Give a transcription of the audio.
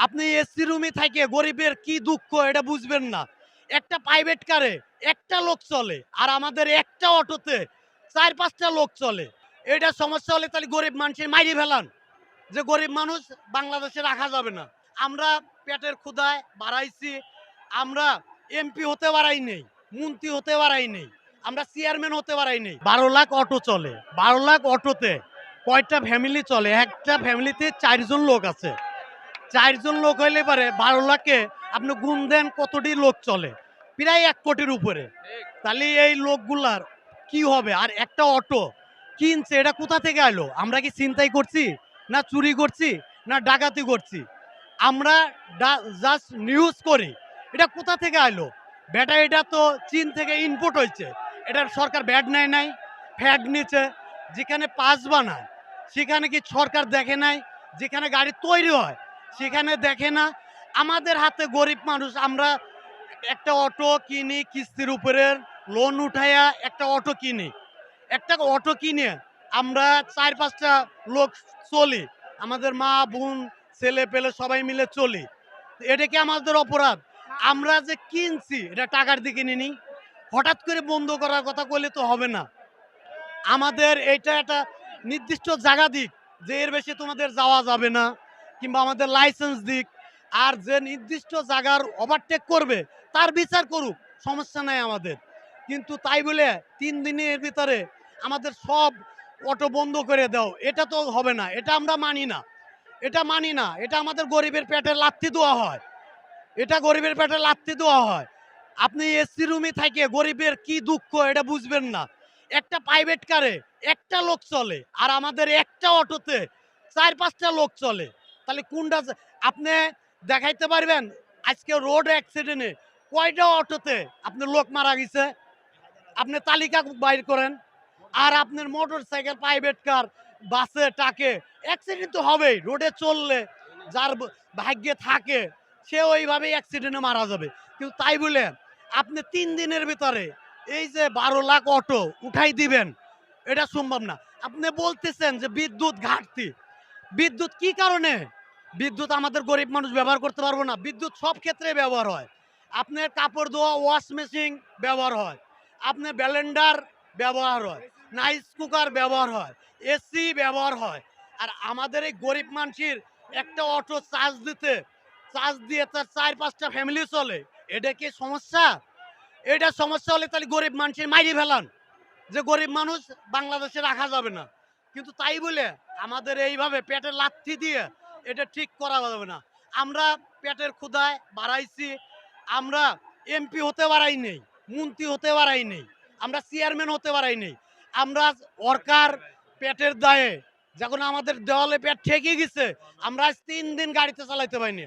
আপনি এসি রুমে থেকে গরিবের কি দুঃখ এটা বুঝবেন না। একটা প্রাইভেট কারে একটা লোক চলে আর আমাদের একটা অটোতে ৪-৫ টা লোক চলে। এটা সমস্যা হলে তাহলে গরিব মানুষের মাইরে ফেলান। যে গরিব মানুষ বাংলাদেশে রাখা যাবে না। আমরা পেটের ক্ষুধায় বাড়াইছি। আমরা এমপি হতে পারাই নেই, মন্ত্রী হতে পারাই নেই, আমরা চেয়ারম্যান হতে পারাই নেই। ১২ লাখ অটো চলে। ১২ লাখ অটোতে কয়টা ফ্যামিলি চলে? একটা ফ্যামিলিতে ৪ জন লোক আছে। ৪ জন লোক হইলে পারে ১২ লাখে আপনি গুণ দেন কতটি লোক চলে? প্রায় ১ কোটির উপরে। তাহলে এই লোকগুলার কি হবে? আর একটা অটো কিনছে এটা কোথা থেকে আইলো? আমরা কি ছিনতাই করছি? না চুরি করছি? না ডাকাতি করছি? আমরা জাস্ট নিউজ করি। এটা কোথা থেকে আইলো? বেটা এটা তো চীন থেকে ইনপুট হইছে। এটার সরকার ভ্যাট নেয় নাই, ফ্যাট নিচ্ছে। যেখানে পাস বানায় সেখানে কি সরকার দেখে নাই? যেখানে গাড়ি তৈরি হয় সেখানে দেখে না। আমাদের হাতে গরিব মানুষ আমরা একটা অটো কিনি কিস্তির উপরে লোন উঠাইয়া একটা অটো কিনি। একটা অটো কিনে আমরা ৪-৫ টা লোক চলি। আমাদের মা, বোন, ছেলে-পেলে সবাই মিলে চলি। এটা কি আমাদের অপরাধ? আমরা যে কিনছি এটা টাকার দিয়ে কিনিনি। হঠাৎ করে বন্ধ করার কথা কইলে তো হবে না। আমাদের এইটা একটা নির্দিষ্ট জায়গা দিক যে এর বেশি তোমাদের যাওয়া যাবে না কিংবা আমাদের লাইসেন্স দিক। আর যে নির্দিষ্ট জায়গার ওভারটেক করবে তার বিচার করুক, সমস্যা নাই আমাদের। কিন্তু তাই বলে ৩ দিনের ভিতরে আমাদের সব অটো বন্ধ করে দাও, এটা তো হবে না। এটা আমরা মানি না। এটা মানি না। এটা আমাদের গরিবের পেটে লাথি দেওয়া হয়। এটা গরিবের পেটে লাথি দেওয়া হয়। আপনি এসি রুমে থেকে গরিবের কি দুঃখ এটা বুঝবেন না। একটা প্রাইভেট কারে একটা লোক চলে আর আমাদের একটা অটোতে ৪-৫ টা লোক চলে। তাহলে কোনটা আপনি দেখাইতে পারবেন আজকে রোড অ্যাক্সিডেন্টে কয়টা অটোতে আপনার লোক মারা গেছে? আপনি তালিকা বাইর করেন। আর আপনার মোটরসাইকেল, প্রাইভেট কার, বাসে, ট্রাকে অ্যাক্সিডেন্ট তো হবেই। রোডে চললে যার ভাগ্যে থাকে সে ওইভাবেই অ্যাক্সিডেন্টে মারা যাবে। কিন্তু তাই বলে আপনি ৩ দিনের ভিতরে এই যে ১২ লাখ অটো উঠাই দিবেন, এটা সম্ভব না। আপনি বলতেছেন যে বিদ্যুৎ ঘাটতি। বিদ্যুৎ কি কারণে? বিদ্যুৎ আমাদের গরিব মানুষ ব্যবহার করতে পারবো না। বিদ্যুৎ সব ক্ষেত্রে ব্যবহার হয়। আপনার কাপড় ধোয়া ওয়াশ মেশিন ব্যবহার হয়। আপনার ব্লেন্ডার ব্যবহার হয়। রাইস কুকার ব্যবহার হয়। এসি ব্যবহার হয়। আর আমাদের এই গরিব মানুষের একটা অটো চার্জ দিয়ে তার ৪-৫ টা ফ্যামিলি চলে। এটা কি সমস্যা? এটা সমস্যা হলে তাহলে গরিব মানুষের মাইরে ফেলান। যে গরিব মানুষ বাংলাদেশে রাখা যাবে না। কিন্তু তাই বলে আমাদের এইভাবে পেটে লাথি দিয়ে এটা ঠিক করা যাবে না। আমরা পেটের ক্ষুধায় বাড়াইছি। আমরা এমপি হতে পারাই নেই, মন্ত্রী হতে পারাই নেই, আমরা চেয়ারম্যান হতে পারাই নেই। আমরা ওয়ার্কার পেটের দায়ে যখন আমাদের দেওয়ালে পেট ঠেকে গেছে আমরা আজ ৩ দিন গাড়িতে চালাইতে পারিনি।